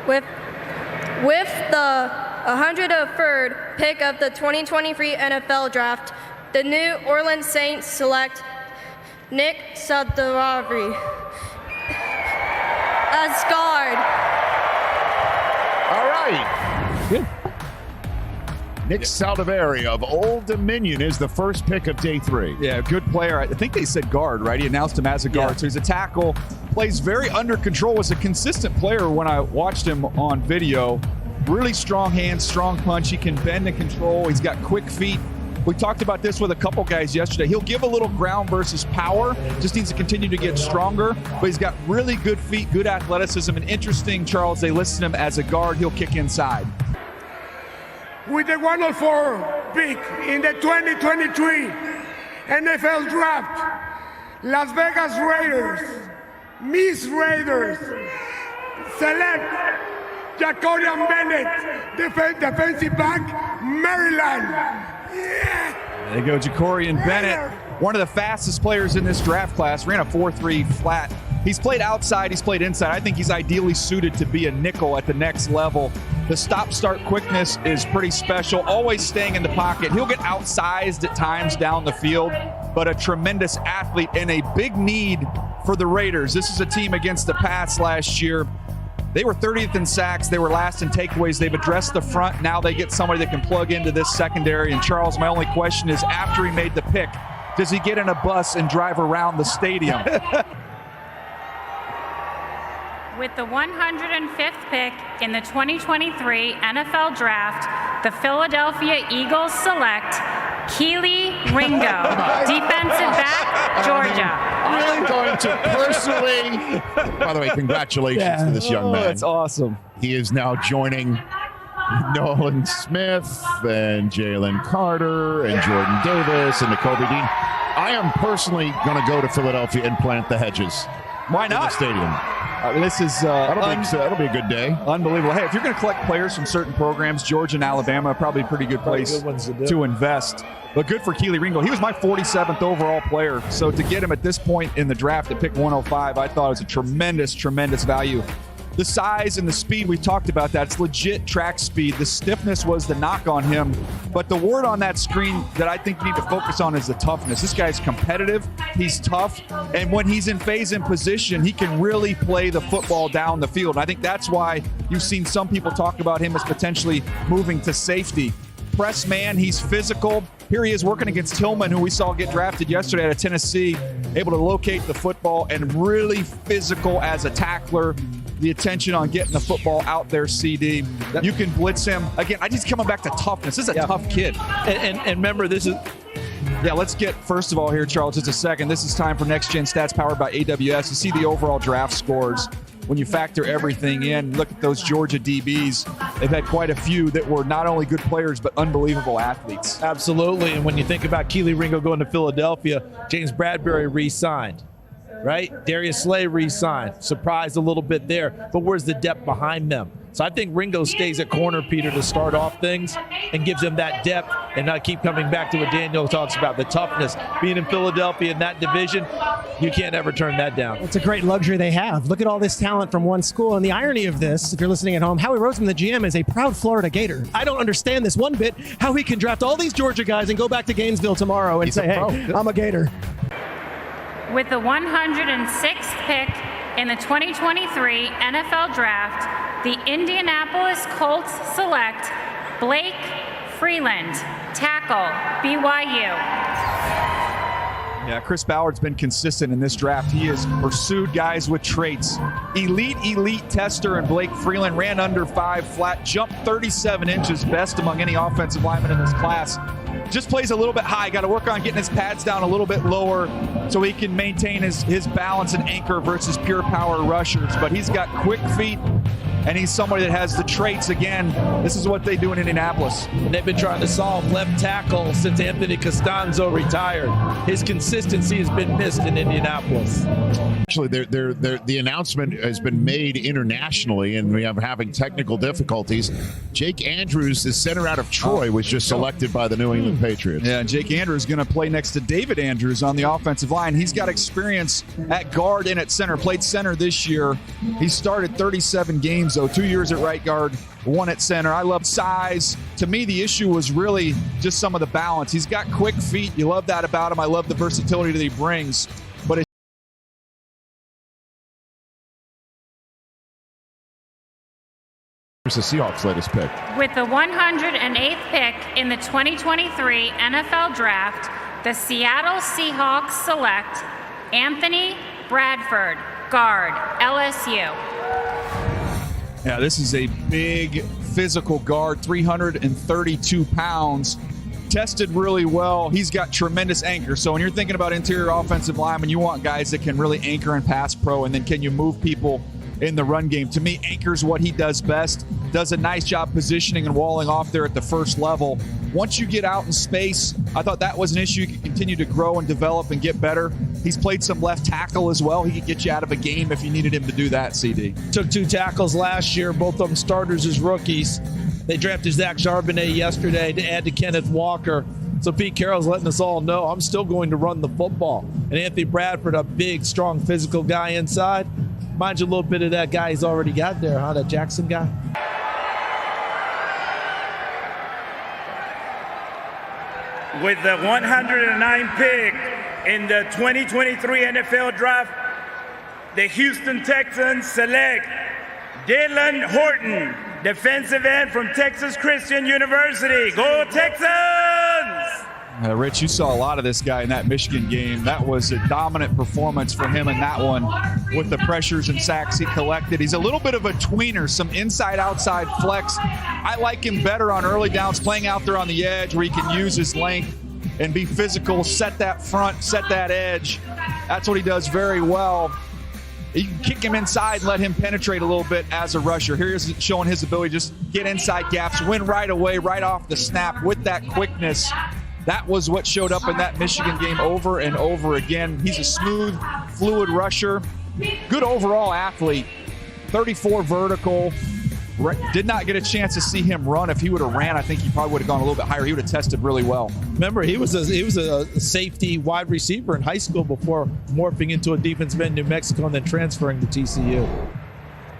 With the 103rd pick of the 2023 NFL Draft, the New Orleans Saints select Nick Saldiveri as guard. All right. Good. Nick Saldiveri of Old Dominion is the first pick of day 3. Yeah, good player. I think they said guard, right? He announced him as a guard. Yeah. So he's a tackle, plays very under control, was a consistent player when I watched him on video. Really strong hands, strong punch. He can bend and control. He's got quick feet. We talked about this with a couple guys yesterday. He'll give a little ground versus power. Just needs to continue to get stronger. But he's got really good feet, good athleticism. And interesting, Charles, they listed him as a guard. He'll kick inside. With the 104 pick in the 2023 NFL Draft, Las Vegas Raiders, Miss Raiders, select Jacorian Bennett, defensive back, Maryland. Yeah. There you go, Jacorian Bennett, one of the fastest players in this draft class, ran a 4.3 flat. He's played outside, he's played inside. I think he's ideally suited to be a nickel at the next level. The stop-start quickness is pretty special, always staying in the pocket. He'll get outsized at times down the field, but a tremendous athlete and a big need for the Raiders. This is a team against the pass last year. They were 30th in sacks. They were last in takeaways. They've addressed the front. Now they get somebody that can plug into this secondary. And Charles, my only question is, after he made the pick, does he get in a bus and drive around the stadium? With the 105th pick in the 2023 NFL Draft, the Philadelphia Eagles select Keely Ringo, defensive back, Georgia. I'm going to personally, by the way, congratulations to this young man. That's awesome. He is now joining Nolan Smith and Jalen Carter and Jordan Davis and Nakobe Dean. I am personally going to go to Philadelphia and plant the hedges. Why In the not? stadium. This is That'll be a good day. unbelievable. Hey, if you're going to collect players from certain programs, Georgia and Alabama, probably a pretty good place good ones to do. to invest. But good for Keely Ringo. He was my 47th overall player. So to get him at this point in the draft at pick 105, I thought it was a tremendous, tremendous value. The size and the speed, we talked about that. It's legit track speed. The stiffness was the knock on him. But the word on that screen that I think you need to focus on is the toughness. This guy's competitive. He's tough. And when he's in phase and position, he can really play the football down the field. And I think that's why you've seen some people talk about him as potentially moving to safety. Press man, he's physical. Here he is working against Tillman, who we saw get drafted yesterday out of Tennessee, able to locate the football and really physical as a tackler. The attention on getting the football out there, CD. You can blitz him. Again, I just coming back to toughness. This is a tough kid. And remember, this is Yeah, let's get, first of all here, Charles, just a second. This is time for Next Gen Stats powered by AWS. You see the overall draft scores. When you factor everything in, look at those Georgia DBs. They've had quite a few that were not only good players, but unbelievable athletes. absolutely. And when you think about Keely Ringo going to Philadelphia, James Bradbury re-signed, right? Darius Slay re-signed. Surprised a little bit there, but where's the depth behind them? So I think Ringo stays at corner, Peter, to start off things and gives them that depth and not keep coming back to what Daniel talks about, the toughness. Being in Philadelphia in that division, you can't ever turn that down. It's a great luxury they have. Look at all this talent from one school. And the irony of this, if you're listening at home, Howie Roseman, the GM, is a proud Florida Gator. I don't understand this one bit, how he can draft all these Georgia guys and go back to Gainesville tomorrow and say, hey, I'm a Gator. With the 106th pick in the 2023 NFL Draft, the Indianapolis Colts select Blake Freeland, tackle, BYU. Yeah, Chris Ballard's been consistent in this draft. He has pursued guys with traits. Elite tester, and Blake Freeland ran under 5 flat, jumped 37 inches, best among any offensive lineman in this class. Just plays a little bit high. Got to work on getting his pads down a little bit lower so he can maintain his balance and anchor versus pure power rushers. But he's got quick feet, and he's somebody that has the traits. Again, this is what they do in Indianapolis. And they've been trying to solve left tackle since Anthony Costanzo retired. His consistency has been missed in Indianapolis. Actually, the announcement has been made internationally, and we are having technical difficulties. Jake Andrews, the center out of Troy, was just selected by the New England Patriots. Yeah, Jake Andrews is going to play next to David Andrews on the offensive line. He's got experience at guard and at center. Played center this year. He started 37 games So 2 years at right guard, 1 at center. I love size. To me, the issue was really just some of the balance. He's got quick feet. You love that about him. I love the versatility that he brings. But here's the Seahawks' latest pick. With the 108th pick in the 2023 NFL Draft, the Seattle Seahawks select Anthony Bradford, guard, LSU. yeah, this is a big physical guard, 332 pounds. Tested really well. He's got tremendous anchor. So when you're thinking about interior offensive linemen, you want guys that can really anchor and pass pro, and then can you move people in the run game. To me, anchor's what he does best. Does a nice job positioning and walling off there at the first level. Once you get out in space, I thought that was an issue. You could continue to grow and develop and get better. He's played some left tackle as well. He could get you out of a game if you needed him to do that, CD. Took 2 tackles last year, both of them starters as rookies. They drafted Zach Charbonnet yesterday to add to Kenneth Walker. So Pete Carroll's letting us all know I'm still going to run the football. And Anthony Bradford, a big, strong, physical guy inside. Mind you a little bit of that guy he's already got there, huh? That Jackson guy. With the 109th pick in the 2023 NFL Draft, the Houston Texans select Dylan Horton, defensive end from Texas Christian University. Go Texans! Rich, you saw a lot of this guy in that Michigan game. That was a dominant performance for him in that one with the pressures and sacks he collected. He's a little bit of a tweener, some inside-outside flex. I like him better on early downs, playing out there on the edge where he can use his length and be physical, set that front, set that edge. That's what he does very well. You can kick him inside and let him penetrate a little bit as a rusher. Here's showing his ability to just get inside gaps, win right away, right off the snap with that quickness. That was what showed up in that Michigan game over and over again. He's a smooth, fluid rusher. Good overall athlete. 34 vertical. Did not get a chance to see him run. If he would have ran, I think he probably would have gone a little bit higher. He would have tested really well. Remember, he was a safety wide receiver in high school before morphing into a defensive end in New Mexico and then transferring to TCU.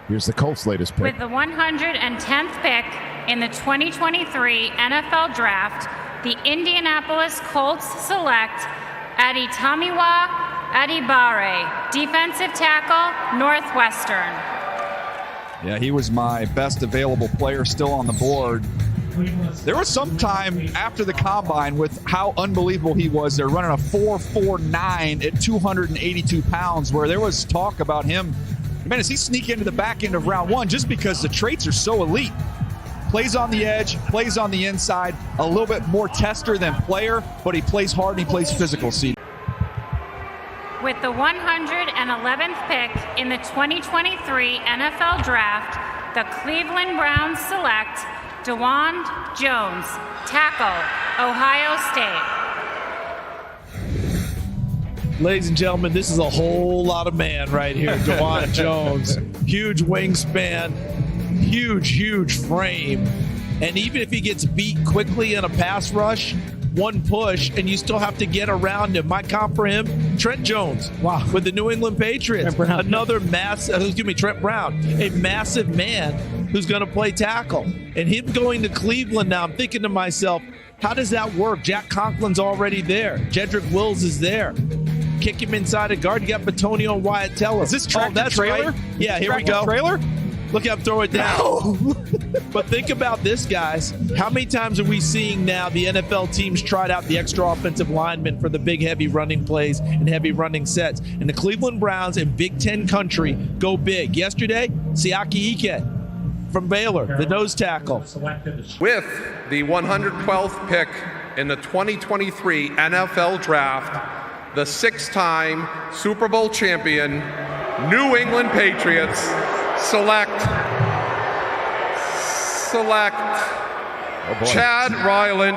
Here's the Colts' latest pick. With the 110th pick in the 2023 NFL Draft, the Indianapolis Colts select Adetomiwa Adibare, defensive tackle, Northwestern. Yeah, he was my best available player still on the board. There was some time after the combine with how unbelievable he was. They're running a 4.49 at 282 pounds, where there was talk about him. Man, does he sneak into the back end of round 1 just because the traits are so elite? Plays on the edge, plays on the inside, a little bit more tester than player, but he plays hard and he plays physical. See. With the 111th pick in the 2023 NFL Draft, the Cleveland Browns select DeWan Jones, tackle, Ohio State. Ladies and gentlemen, this is a whole lot of man right here. DeWan Jones, huge wingspan, huge frame. And even if he gets beat quickly in a pass rush, one push, and you still have to get around him. My comp for him, Trent Jones. Wow. With the New England Patriots. Another Trent Brown. A massive man who's going to play tackle. And him going to Cleveland now, I'm thinking to myself, how does that work? Jack Conklin's already there. Jedrick Wills is there. Kick him inside a guard. You got Batonio and Wyatt Teller. Is this tractor trailer? Right. Yeah, here we go. Trailer? Look at him throw it down. No. But think about this, guys. How many times are we seeing now the NFL teams tried out the extra offensive linemen for the big, heavy running plays and heavy running sets? And the Cleveland Browns in Big Ten country go big. Yesterday, Siaki Ike from Baylor, the nose tackle. With the 112th pick in the 2023 NFL Draft, the 6-time Super Bowl champion New England Patriots select Chad Ryland,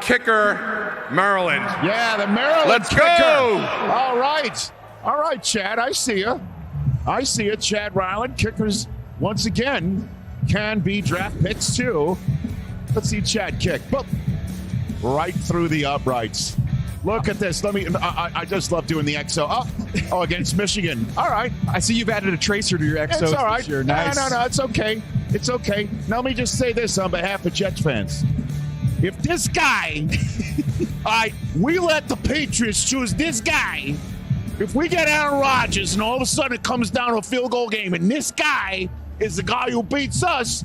kicker, Maryland. Yeah, the Maryland Let's kicker. go! All right, Chad, I see you. Chad Ryland, kickers, once again, can be draft picks too. Let's see Chad kick. Boop. Right through the uprights. Look at this. I just love doing the XO. Oh, against Michigan. All right. I see you've added a tracer to your XO. It's all right. This year. Nice. No, it's okay. It's okay. Now let me just say this on behalf of Jets fans. If this guy, all right, we let the Patriots choose this guy. If we get Aaron Rodgers and all of a sudden it comes down to a field goal game and this guy is the guy who beats us,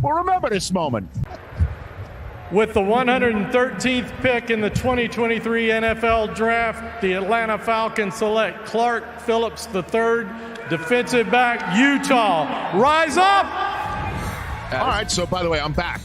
we'll remember this moment. With the 113th pick in the 2023 NFL Draft, the Atlanta Falcons select Clark Phillips III, defensive back, Utah. Rise up! All right, so by the way, I'm back,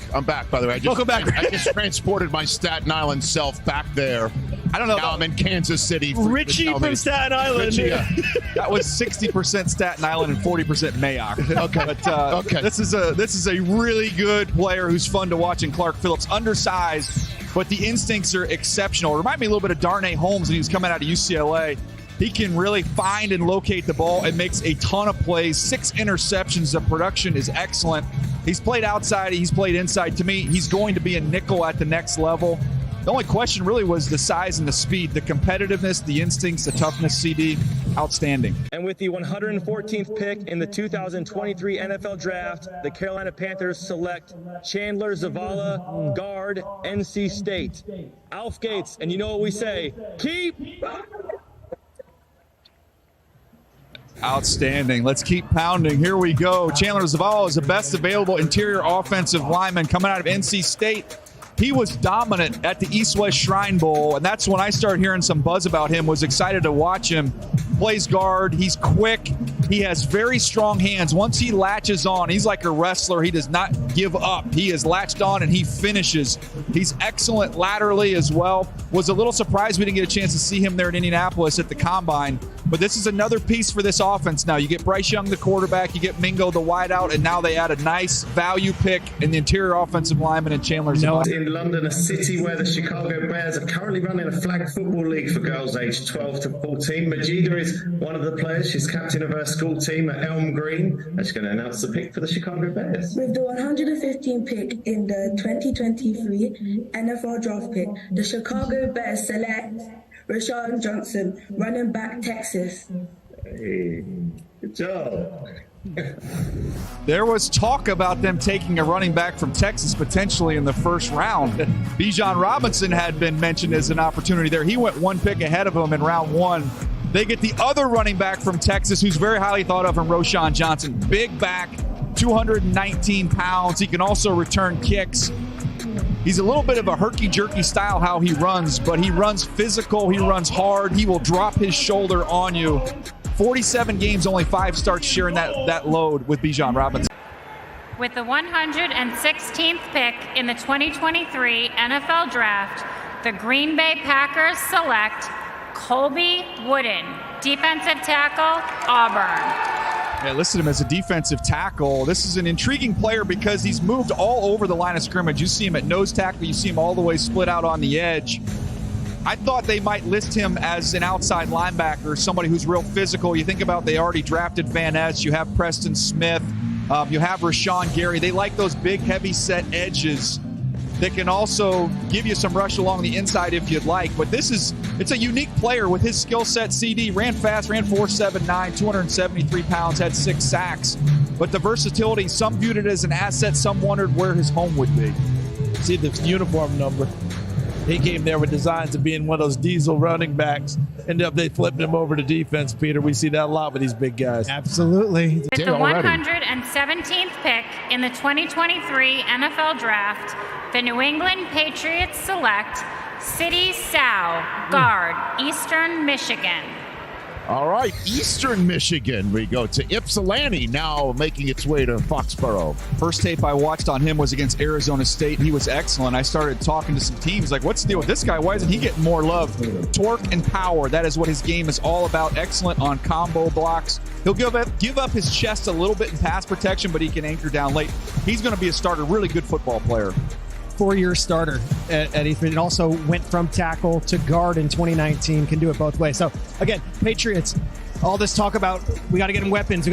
by the way. Welcome back. I just transported my Staten Island self back there. I don't know. Now I'm in Kansas City. Richie from Staten Island. Richie, yeah. That was 60% Staten Island and 40% Mayock. Okay. But Okay. This is a really good player who's fun to watch in Clark Phillips. Undersized, but the instincts are exceptional. Remind me a little bit of Darnay Holmes when he was coming out of UCLA. He can really find and locate the ball and makes a ton of plays. 6 interceptions. The production is excellent. He's played outside. He's played inside. To me, he's going to be a nickel at the next level. The only question really was the size and the speed, the competitiveness, the instincts, the toughness. CD, outstanding. And with the 114th pick in the 2023 NFL Draft, the Carolina Panthers select Chandler Zavala, guard, NC State. Alf Gates, and you know what we say, keep... Outstanding. Let's keep pounding. Here we go. Chandler Zavala is the best available interior offensive lineman coming out of NC State. He was dominant at the East-West Shrine Bowl, and that's when I started hearing some buzz about him, was excited to watch him. Plays guard. He's quick. He has very strong hands. Once he latches on, he's like a wrestler. He does not give up. He is latched on, and he finishes. He's excellent laterally as well. Was a little surprised we didn't get a chance to see him there in Indianapolis at the Combine. But this is another piece for this offense now. You get Bryce Young, the quarterback. You get Mingo, the wideout. And now they add a nice value pick in the interior offensive lineman in Chandler Zavala. In London, a city where the Chicago Bears are currently running a flag football league for girls aged 12 to 14. Majida is one of the players. She's captain of her school team at Elm Green. And she's going to announce the pick for the Chicago Bears. With the 115th pick in the 2023 NFL Draft pick, the Chicago Bears select Rashawn Johnson, running back, Texas. Hey, good job. There was talk about them taking a running back from Texas potentially in the first round. Bijan Robinson had been mentioned as an opportunity there. He went one pick ahead of him in round 1. They get the other running back from Texas who's very highly thought of in Rashawn Johnson. Big back, 219 pounds. He can also return kicks. He's a little bit of a herky-jerky style how he runs, but he runs physical, he runs hard, he will drop his shoulder on you. 47 games, only 5 starts sharing that load with Bijan Robinson. With the 116th pick in the 2023 NFL Draft, the Green Bay Packers select Colby Wooden, defensive tackle, Auburn. Yeah, listed him as a defensive tackle. This is an intriguing player because he's moved all over the line of scrimmage. You see him at nose tackle. You see him all the way split out on the edge. I thought they might list him as an outside linebacker, somebody who's real physical. You think about they already drafted Van Ness. You have Preston Smith. You have Rashawn Gary. They like those big, heavy-set edges that can also give you some rush along the inside if you'd like. But it's a unique player with his skill set. CD ran fast, ran 4.79, 273 pounds, had 6 sacks. But the versatility, some viewed it as an asset, some wondered where his home would be. See the uniform number. He came there with designs of being one of those diesel running backs. Ended up they flipped him over to defense, Peter. We see that a lot with these big guys. Absolutely. With the 117th pick in the 2023 NFL Draft, the New England Patriots select Sidy Sow, guard, Eastern Michigan. All right, Eastern Michigan. We go to Ypsilanti, now making its way to Foxborough. First tape I watched on him was against Arizona State. He was excellent. I started talking to some teams like, what's the deal with this guy? Why isn't he getting more love? Torque and power. That is what his game is all about. Excellent on combo blocks. He'll give up his chest a little bit in pass protection, but he can anchor down late. He's going to be a starter. Really good football player. 4-year starter at Eastman, and also went from tackle to guard in 2019. Can do it both ways. So again, Patriots, all this talk about we got to get him weapons,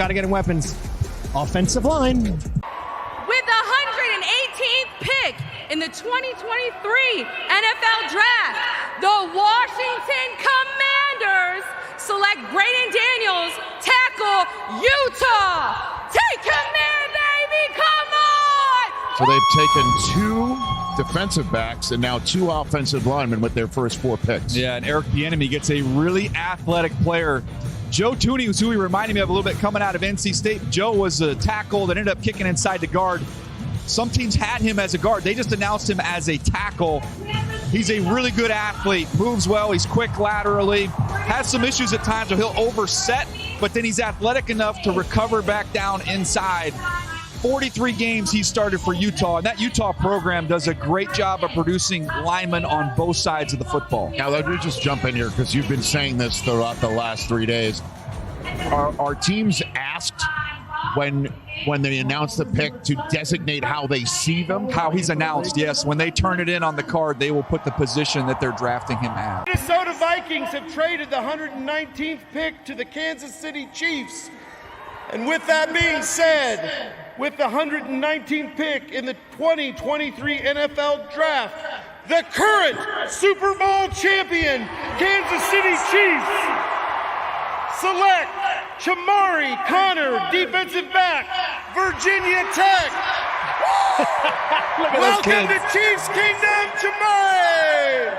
offensive line. With the 118th pick in the 2023 NFL Draft, the Washington Commanders select Braden Daniels, tackle, Utah. Take him there, baby, come on! So they've taken 2 defensive backs and now 2 offensive linemen with their first 4 picks. Yeah, and Eric Bieniemy gets a really athletic player. Joe Tooney was who he reminded me of a little bit coming out of NC State. Joe was a tackle that ended up kicking inside the guard. Some teams had him as a guard. They just announced him as a tackle. He's a really good athlete, moves well, he's quick laterally, has some issues at times where he'll overset, but then he's athletic enough to recover back down inside. 43 games he started for Utah, and that Utah program does a great job of producing linemen on both sides of the football. Now, let me just jump in here because you've been saying this throughout the last 3 days. Are teams asked when they announce the pick to designate how they see them? How he's announced, yes. When they turn it in on the card, they will put the position that they're drafting him at. Minnesota Vikings have traded the 119th pick to the Kansas City Chiefs. And with that being said, with the 119th pick in the 2023 NFL Draft, the current Super Bowl champion Kansas City Chiefs select Chamari Connor, defensive back, Virginia Tech. Welcome to Chiefs Kingdom, Chamari!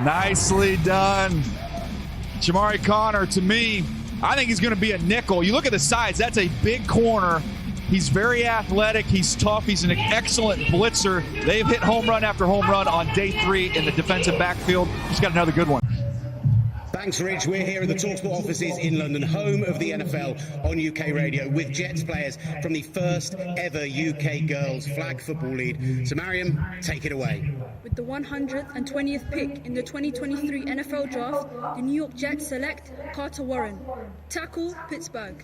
Nicely done. Chamari Connor, to me, I think he's going to be a nickel. You look at the size, that's a big corner. He's very athletic. He's tough. He's an excellent blitzer. They've hit home run after home run on day 3 in the defensive backfield. He's got another good one. Thanks, Rich. We're here in the TalkSport offices in London, home of the NFL on UK radio, with Jets players from the first ever UK Girls Flag Football League. So, Mariam, take it away. With the 120th pick in the 2023 NFL Draft, the New York Jets select Carter Warren, tackle, Pittsburgh.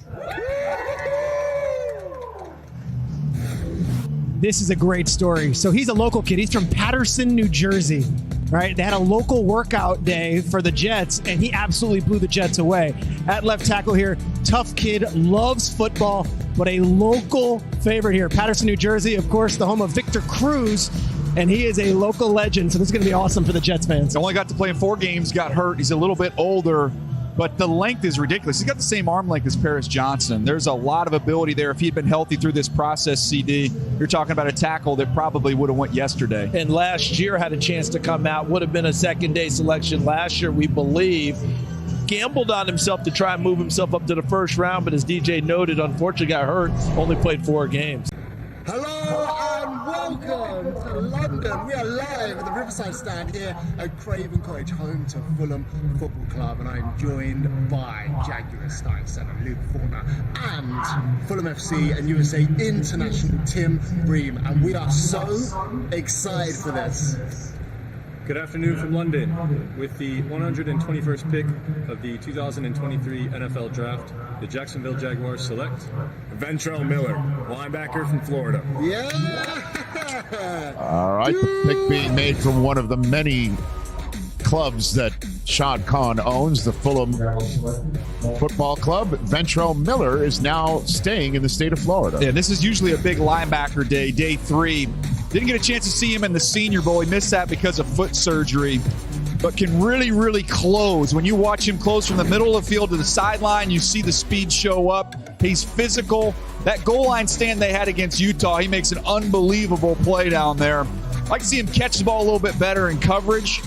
This is a great story. So he's a local kid. He's from Paterson, New Jersey, right? They had a local workout day for the Jets, and he absolutely blew the Jets away. At left tackle here, tough kid, loves football, but a local favorite here. Paterson, New Jersey, of course, the home of Victor Cruz, and he is a local legend, so this is going to be awesome for the Jets fans. He only got to play in 4 games, got hurt. He's a little bit older, but the length is ridiculous. He's got the same arm length as Paris Johnson. There's a lot of ability there. If he'd been healthy through this process, CD, you're talking about a tackle that probably would have went yesterday. And last year had a chance to come out, would have been a second-day selection last year, we believe. Gambled on himself to try and move himself up to the first round, but as DJ noted, unfortunately got hurt, only played 4 games. Hello and welcome to London. We are live at the Riverside stand here at Craven Cottage, home to Fulham Football Club, and I'm joined by Jaguars starting centre Luke Faulkner and Fulham FC and USA international Tim Bream, and we are so excited for this. Good afternoon from London. With the 121st pick of the 2023 NFL Draft, the Jacksonville Jaguars select Ventrell Miller, linebacker from Florida. Yeah! All right, the pick being made from one of the many clubs that Shad Khan owns, the Fulham Football Club. Ventrell Miller is now staying in the state of Florida. Yeah, this is usually a big linebacker day, day 3. Didn't get a chance to see him in the Senior Bowl. He missed that because of foot surgery, but can really, really close. When you watch him close from the middle of the field to the sideline, you see the speed show up. He's physical. That goal line stand they had against Utah, he makes an unbelievable play down there. I'd like to see him catch the ball a little bit better in coverage.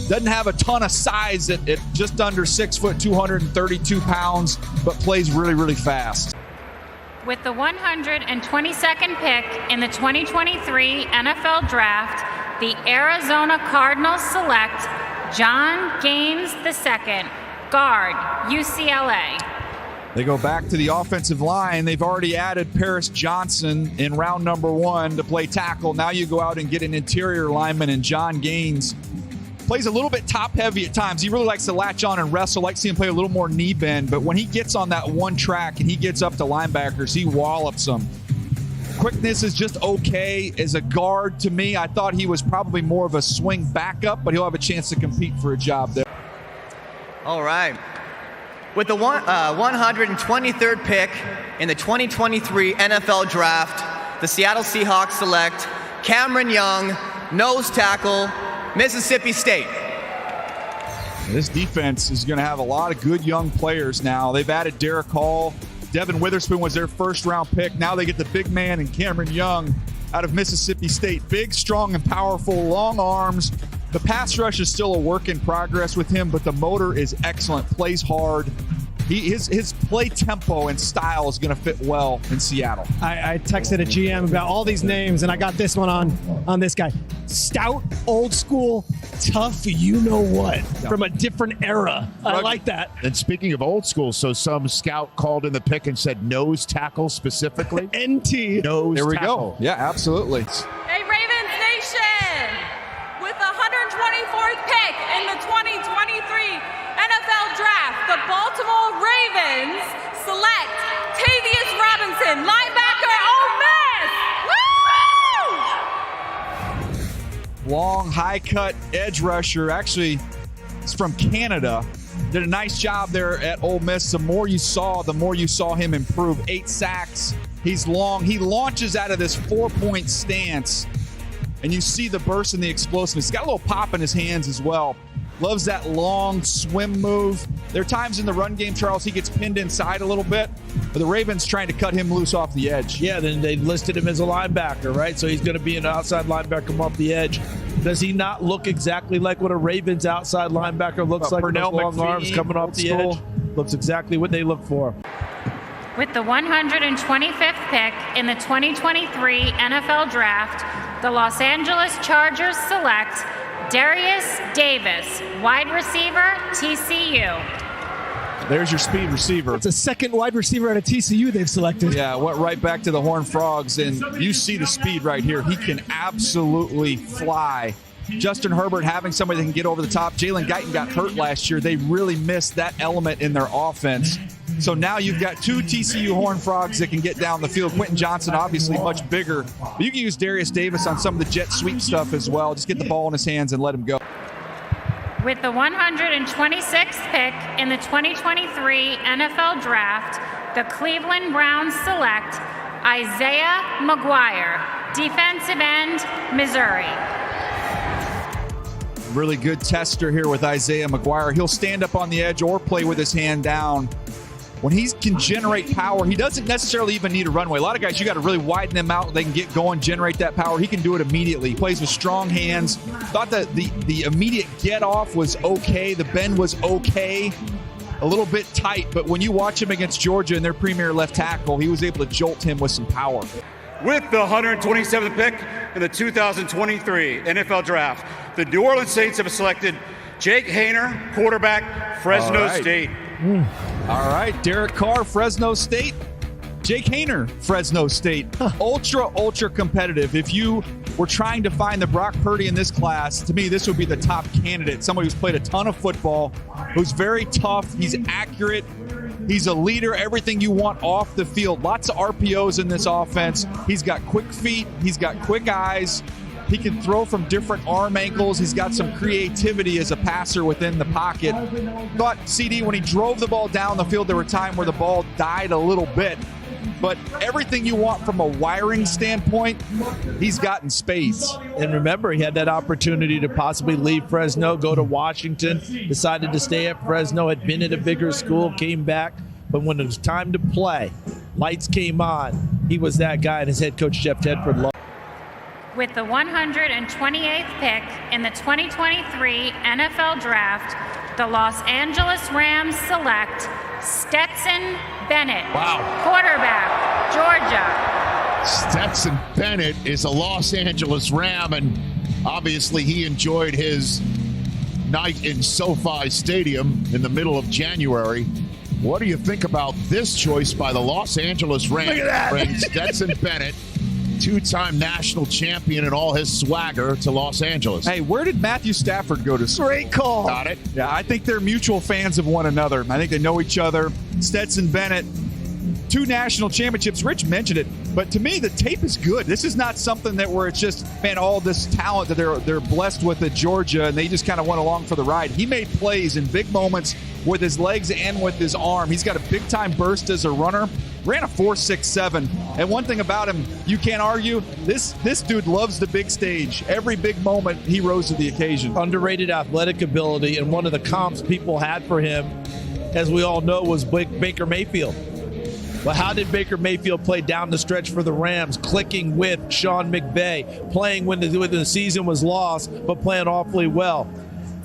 Doesn't have a ton of size at just under 6 foot, 232 pounds, but plays really, really fast. With the 122nd pick in the 2023 NFL Draft, the Arizona Cardinals select John Gaines II, guard, UCLA. They go back to the offensive line. They've already added Paris Johnson in round number 1 to play tackle. Now you go out and get an interior lineman in John Gaines. Plays a little bit top-heavy at times. He really likes to latch on and wrestle. Like to see him play a little more knee bend. But when he gets on that one track and he gets up to linebackers, he wallops them. Quickness is just okay as a guard to me. I thought he was probably more of a swing backup, but he'll have a chance to compete for a job there. All right. With the 123rd pick in the 2023 NFL Draft, the Seattle Seahawks select Cameron Young, nose tackle, Mississippi State. This defense is going to have a lot of good young players now. They've added Derek Hall. Devin Witherspoon was their first-round pick. Now they get the big man and Cameron Young out of Mississippi State. Big, strong, and powerful, long arms. The pass rush is still a work in progress with him, but the motor is excellent, plays hard. His play tempo and style is going to fit well in Seattle. I texted a GM about all these names, and I got this one on this guy. Stout, old school, tough, you know what, from a different era. I like that. And speaking of old school, so some scout called in the pick and said nose tackle specifically? NT. Nose There we tackle. go. Yeah, absolutely. Hey, Ravens Nation! With the 124th pick in the 2023 NFL Draft, the Baltimore Ravens select Tavius Robinson, linebacker, Ole Miss! Woo! Long, high-cut edge rusher. Actually, it's from Canada. Did a nice job there at Ole Miss. The more you saw him improve. 8 sacks. He's long. He launches out of this 4-point stance, and you see the burst and the explosiveness. He's got a little pop in his hands as well. Loves that long swim move. There are times in the run game, Charles, he gets pinned inside a little bit, but the Ravens trying to cut him loose off the edge. Yeah, then they listed him as a linebacker, right? So he's going to be an outside linebacker off the edge. Does he not look exactly like what a Ravens outside linebacker looks like? Pernell with those long McPhee, arms coming off the old edge. Looks exactly what they look for. With the 125th pick in the 2023 NFL Draft, the Los Angeles Chargers select Darius Davis, wide receiver, TCU. There's your speed receiver. It's a second wide receiver out of TCU they've selected. Yeah, went right back to the Horned Frogs, and you see the speed right here. He can absolutely fly. Justin Herbert having somebody that can get over the top. Jalen Guyton got hurt last year. They really missed that element in their offense. So now you've got 2 TCU Horned Frogs that can get down the field. Quentin Johnson, obviously much bigger. But you can use Darius Davis on some of the jet sweep stuff as well. Just get the ball in his hands and let him go. With the 126th pick in the 2023 NFL Draft, the Cleveland Browns select Isaiah McGuire, defensive end, Missouri. Really good tester here with Isaiah McGuire. He'll stand up on the edge or play with his hand down. When he can generate power, he doesn't necessarily even need a runway. A lot of guys, you got to really widen them out. They can get going, generate that power. He can do it immediately. He plays with strong hands. Thought that the immediate get off was okay. The bend was okay. A little bit tight, but when you watch him against Georgia in their premier left tackle, he was able to jolt him with some power. With the 127th pick in the 2023 NFL Draft, the New Orleans Saints have selected Jake Haener, quarterback, Fresno State. All right, Derek Carr, Fresno State. Jake Haener, Fresno State. Ultra competitive. If you were trying to find the Brock Purdy in this class, to me, this would be the top candidate. Somebody who's played a ton of football, who's very tough. He's accurate. He's a leader, everything you want off the field. Lots of RPOs in this offense. He's got quick feet. He's got quick eyes. He can throw from different arm angles. He's got some creativity as a passer within the pocket. Thought CD, when he drove the ball down the field, there were times where the ball died a little bit. But everything you want from a wiring standpoint, he's got in spades. And remember, he had that opportunity to possibly leave Fresno, go to Washington, decided to stay at Fresno, had been at a bigger school, came back. But when it was time to play, lights came on. He was that guy, and his head coach, Jeff Tedford, loved. With the 128th pick in the 2023 NFL Draft, the Los Angeles Rams select Stetson Bennett, quarterback, Georgia. Stetson Bennett is a Los Angeles Ram, and obviously he enjoyed his night in SoFi Stadium in the middle of January. What do you think about this choice by the Los Angeles Rams? Look at that. Bring Stetson Bennett, two-time national champion and all his swagger, to Los Angeles. Hey, where did Matthew Stafford go to school? Great call. Got it. Yeah, I think they're mutual fans of one another. I think they know each other. Stetson Bennett, 2 national championships. Rich mentioned it, but to me, the tape is good. This is not something that where it's just, man, all this talent that they're blessed with at Georgia, and they just kind of went along for the ride. He made plays in big moments with his legs and with his arm. He's got a big-time burst as a runner. ran a 4.67. And one thing about him, you can't argue, this dude loves the big stage. Every big moment, he rose to the occasion. Underrated athletic ability, and one of the comps people had for him, as we all know, was Baker Mayfield. But how did Baker Mayfield play down the stretch for the Rams, clicking with Sean McVay, playing when the season was lost, but playing awfully well?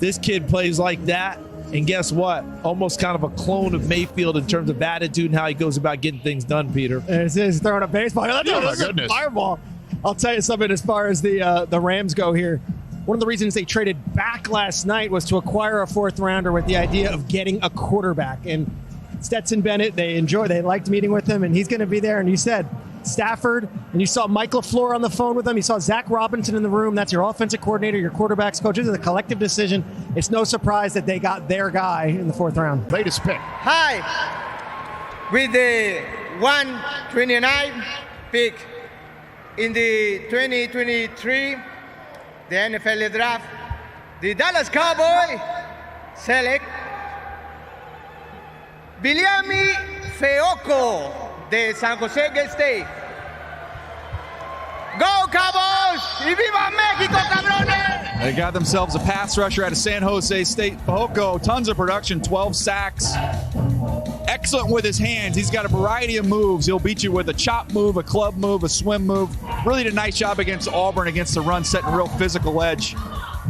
This kid plays like that, and guess what? Almost kind of a clone of Mayfield in terms of attitude and how he goes about getting things done, Peter. He's throwing a baseball. Oh, my goodness. Fireball. I'll tell you something as far as the Rams go here. One of the reasons they traded back last night was to acquire a 4th rounder with the idea of getting a quarterback. And Stetson Bennett, they liked meeting with him, and he's going to be there. And you said Stafford, and you saw Mike LaFleur on the phone with him. You saw Zach Robinson in the room. That's your offensive coordinator, your quarterbacks coach. This is a collective decision. It's no surprise that they got their guy in the 4th round. Latest pick. Hi, with the 129 pick in the 2023 the NFL Draft, the Dallas Cowboys select Viliami Feoco de San Jose State. Go Cowboys! Y viva México, cabrones! They got themselves a pass rusher out of San Jose State. Feoco, tons of production, 12 sacks. Excellent with his hands. He's got a variety of moves. He'll beat you with a chop move, a club move, a swim move. Really did a nice job against Auburn against the run, setting a real physical edge.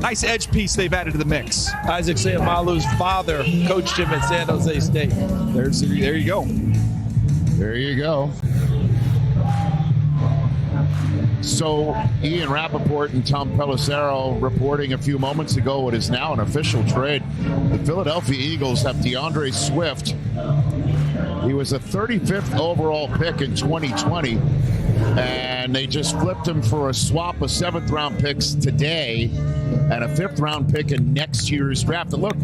Nice edge piece they've added to the mix. Isaac Seumalo's father coached him at San Jose State. There you go. There you go. So Ian Rappaport and Tom Pelissero reporting a few moments ago what is now an official trade. The Philadelphia Eagles have DeAndre Swift. He was a 35th overall pick in 2020, and they just flipped him for a swap of 7th-round picks today and a 5th-round pick in next year's draft. And look,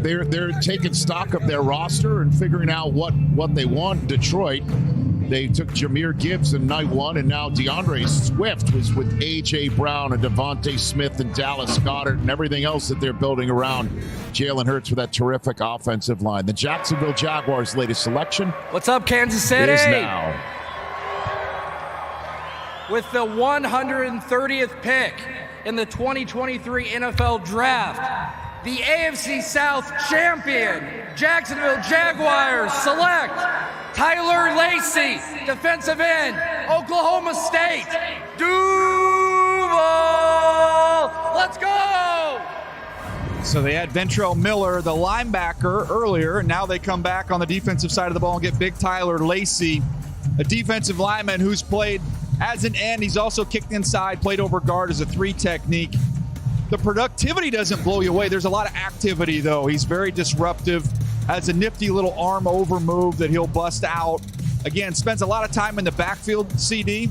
they're taking stock of their roster and figuring out what they want. Detroit, they took Jahmyr Gibbs in night 1, and now DeAndre Swift was with A.J. Brown and Devontae Smith and Dallas Goedert and everything else that they're building around Jalen Hurts with that terrific offensive line. The Jacksonville Jaguars' latest selection. What's up, Kansas City? Is now. With the 130th pick in the 2023 NFL Draft, the AFC South champion, Jacksonville Jaguars, select Tyler Lacey, defensive end, Oklahoma State. Duval! Let's go! So they had Ventrell Miller, the linebacker, earlier, and now they come back on the defensive side of the ball and get big Tyler Lacey, a defensive lineman who's played as an end. He's also kicked inside, played over guard as a 3 technique. The productivity doesn't blow you away. There's a lot of activity, though. He's very disruptive, has a nifty little arm over move that he'll bust out. Again, spends a lot of time in the backfield, CD.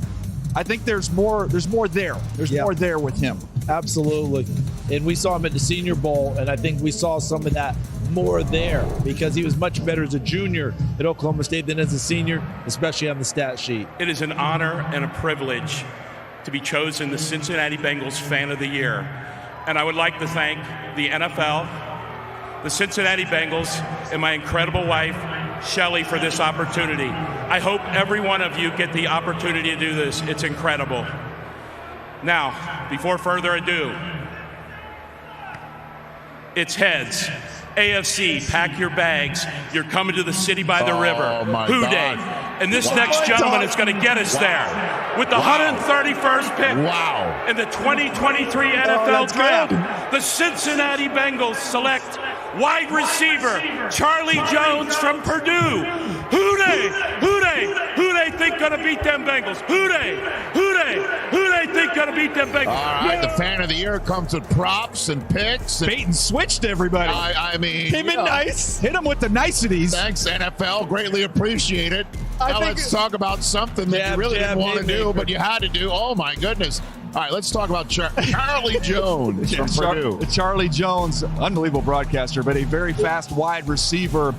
I think there's more there. There's more there with him. Absolutely. And we saw him at the Senior Bowl, and I think we saw some of that more there because he was much better as a junior at Oklahoma State than as a senior, especially on the stat sheet. It is an honor and a privilege to be chosen the Cincinnati Bengals Fan of the Year. And I would like to thank the NFL, the Cincinnati Bengals, and my incredible wife, Shelly, for this opportunity. I hope every one of you get the opportunity to do this. It's incredible. Now, before further ado, it's heads. AFC, pack your bags. You're coming to the city by the river. Who Day. And this next gentleman is going to get us there. With the 131st pick in the 2023 NFL Draft, the Cincinnati Bengals select wide receiver Charlie Jones from Purdue. Who they think going to beat them Bengals? Who they think going to beat them Bengals? All right, the Fan of the Year comes with props and picks. Bait and switched everybody. I mean, came in nice. Hit them with the niceties. Thanks, NFL. Greatly appreciate it. Now let's talk about something that you really didn't want to do, but you had to do. Oh, my goodness. All right, let's talk about Charlie Jones from Purdue. Charlie Jones, unbelievable broadcaster, but a very fast wide receiver.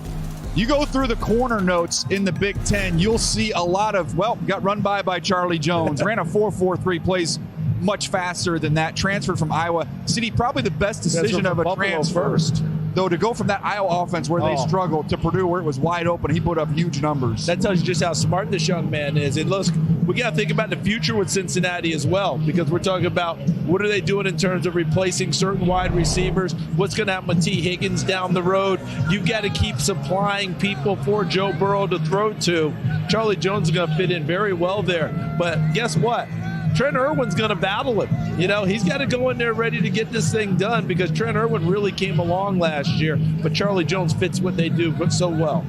You go through the corner notes in the Big Ten, you'll see a lot of, got run by Charlie Jones. Ran a 4.43, plays much faster than that. Transferred from Iowa City, probably the best decision of a transfer. First. though, to go from that Iowa offense where they struggled to Purdue where it was wide open, he put up huge numbers. That tells you just how smart this young man is. And look, we got to think about the future with Cincinnati as well, because we're talking about what are they doing in terms of replacing certain wide receivers, what's going to happen with T. Higgins down the road. You've got to keep supplying people for Joe Burrow to throw to. Charlie Jones is going to fit in very well there. But guess what? Trent Irwin's going to battle him. You know, he's got to go in there ready to get this thing done, because Trent Irwin really came along last year, but Charlie Jones fits what they do so well.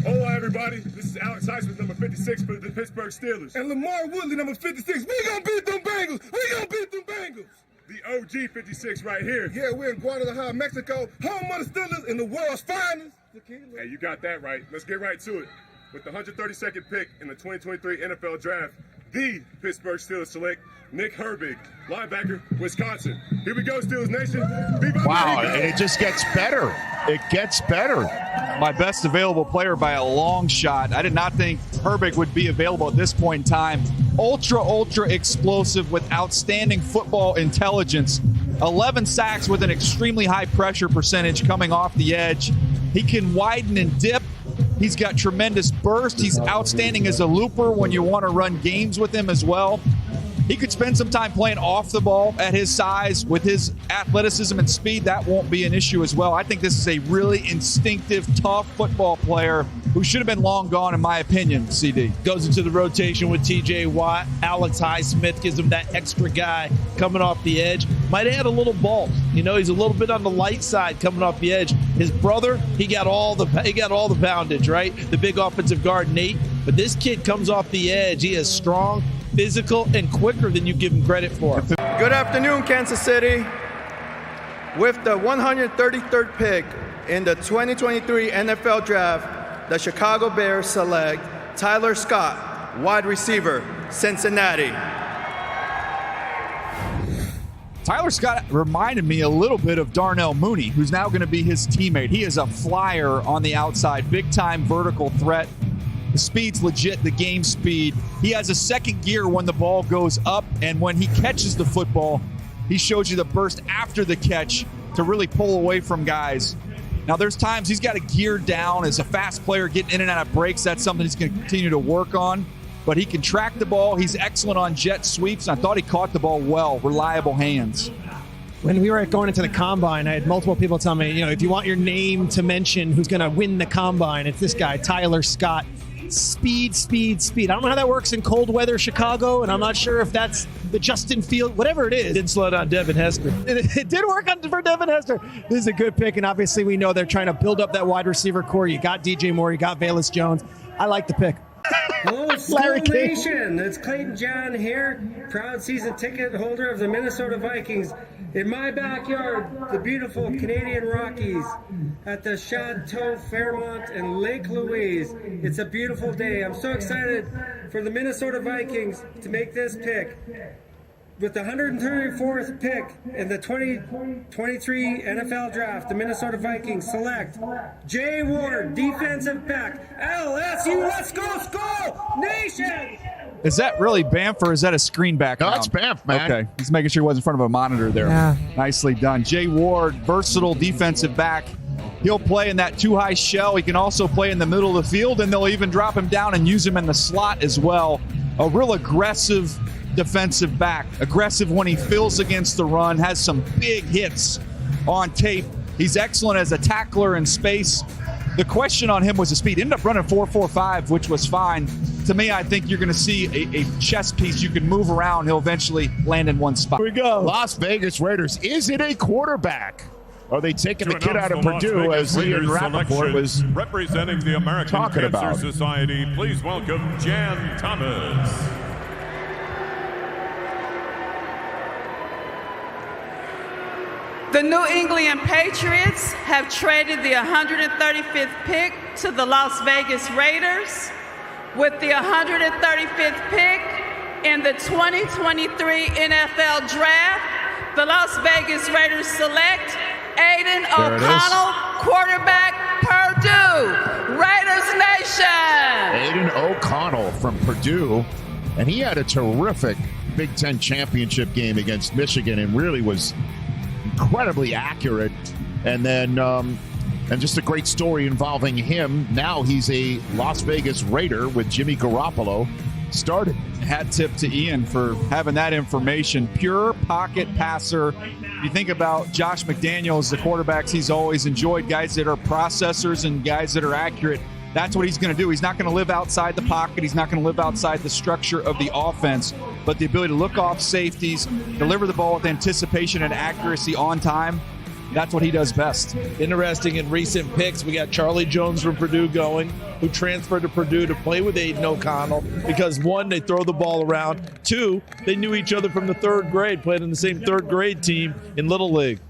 Hello, everybody. This is Alex Highsmith, number 56 for the Pittsburgh Steelers. And Lamar Woodley, number 56. We gonna beat them Bengals. We gonna beat them Bengals. The OG 56 right here. Yeah, we're in Guadalajara, Mexico, home of the Steelers in the world's finest. Hey, you got that right. Let's get right to it. With the 132nd pick in the 2023 NFL Draft, the Pittsburgh Steelers select Nick Herbig, linebacker, Wisconsin. Here we go, Steelers Nation. Wow, and it just gets better. It gets better. My best available player by a long shot. I did not think Herbig would be available at this point in time. Ultra explosive with outstanding football intelligence. 11 sacks with an extremely high pressure percentage coming off the edge. He can widen and dip. He's got tremendous burst. He's outstanding as a looper when you want to run games with him as well. He could spend some time playing off the ball at his size with his athleticism and speed. That won't be an issue as well. I think this is a really instinctive, tough football player who should have been long gone, in my opinion, CD. Goes into the rotation with TJ Watt. Alex Highsmith gives him that extra guy coming off the edge. Might add a little bulk. You know, he's a little bit on the light side coming off the edge. His brother, he got all the poundage, right? The big offensive guard, Nate. But this kid comes off the edge. He is strong, physical, and quicker than you give him credit for. Good afternoon, Kansas City. With the 133rd pick in the 2023 NFL Draft, the Chicago Bears select Tyler Scott, wide receiver, Cincinnati. Tyler Scott reminded me a little bit of Darnell Mooney, who's now going to be his teammate. He is a flyer on the outside, big-time vertical threat. The speed's legit, the game speed. He has a second gear when the ball goes up, and when he catches the football, he shows you the burst after the catch to really pull away from guys. Now, there's times he's got to gear down as a fast player, getting in and out of breaks. That's something he's going to continue to work on. But he can track the ball. He's excellent on jet sweeps. I thought he caught the ball well, reliable hands. When we were going into the combine, I had multiple people tell me, you know, if you want your name to mention who's going to win the combine, it's this guy, Tyler Scott. Speed. I don't know how that works in cold weather Chicago, and I'm not sure if that's the Justin Field, whatever it is. It didn't slow down Devin Hester. It did work for Devin Hester. This is a good pick, and obviously we know they're trying to build up that wide receiver core. You got DJ Moore, you got Velus Jones. I like the pick. Hello, School Nation. It's Clayton John here, proud season ticket holder of the Minnesota Vikings. In my backyard, the beautiful Canadian Rockies at the Chateau Fairmont in Lake Louise. It's a beautiful day. I'm so excited for the Minnesota Vikings to make this pick. With the 134th pick in the 2023 NFL Draft, the Minnesota Vikings select Jay Ward, defensive back, LSU. Let's go, Skull Nation! Is that really Banff, or is that a screen background? No, it's Banff, man. Okay, he's making sure he wasn't in front of a monitor there. Yeah. Nicely done. Jay Ward, versatile defensive back. He'll play in that two-high shell. He can also play in the middle of the field, and they'll even drop him down and use him in the slot as well. A real aggressive defensive back. Aggressive when he fills against the run, has some big hits on tape. He's excellent as a tackler in space. The question on him was the speed. Ended up running 4.45, which was fine. To me, I think you're going to see a chess piece. You can move around. He'll eventually land in one spot. Here we go. Las Vegas Raiders. Is it a quarterback? Are they taking the kid out of Purdue, as Ian Rappaport was representing the American talking Cancer about? Society? Please welcome Jan Thomas. The New England Patriots have traded the 135th pick to the Las Vegas Raiders. With the 135th pick in the 2023 NFL Draft, the Las Vegas Raiders select Aiden O'Connell, quarterback, Purdue. Raiders Nation! Aiden O'Connell from Purdue, and he had a terrific Big Ten championship game against Michigan and really was incredibly accurate And then and just a great story involving him. Now he's a Las Vegas Raider with Jimmy Garoppolo started. Hat tip to Ian for having that information. Pure pocket passer. You think about Josh McDaniels, the quarterbacks he's always enjoyed, guys that are processors and guys that are accurate. That's what he's going to do. He's not going to live outside the pocket. He's not going to live outside the structure of the offense. But the ability to look off safeties, deliver the ball with anticipation and accuracy on time, that's what he does best. Interesting in recent picks, we got Charlie Jones from Purdue going, who transferred to Purdue to play with Aiden O'Connell because, one, they throw the ball around. Two, they knew each other from the third grade, played in the same third grade team in Little League.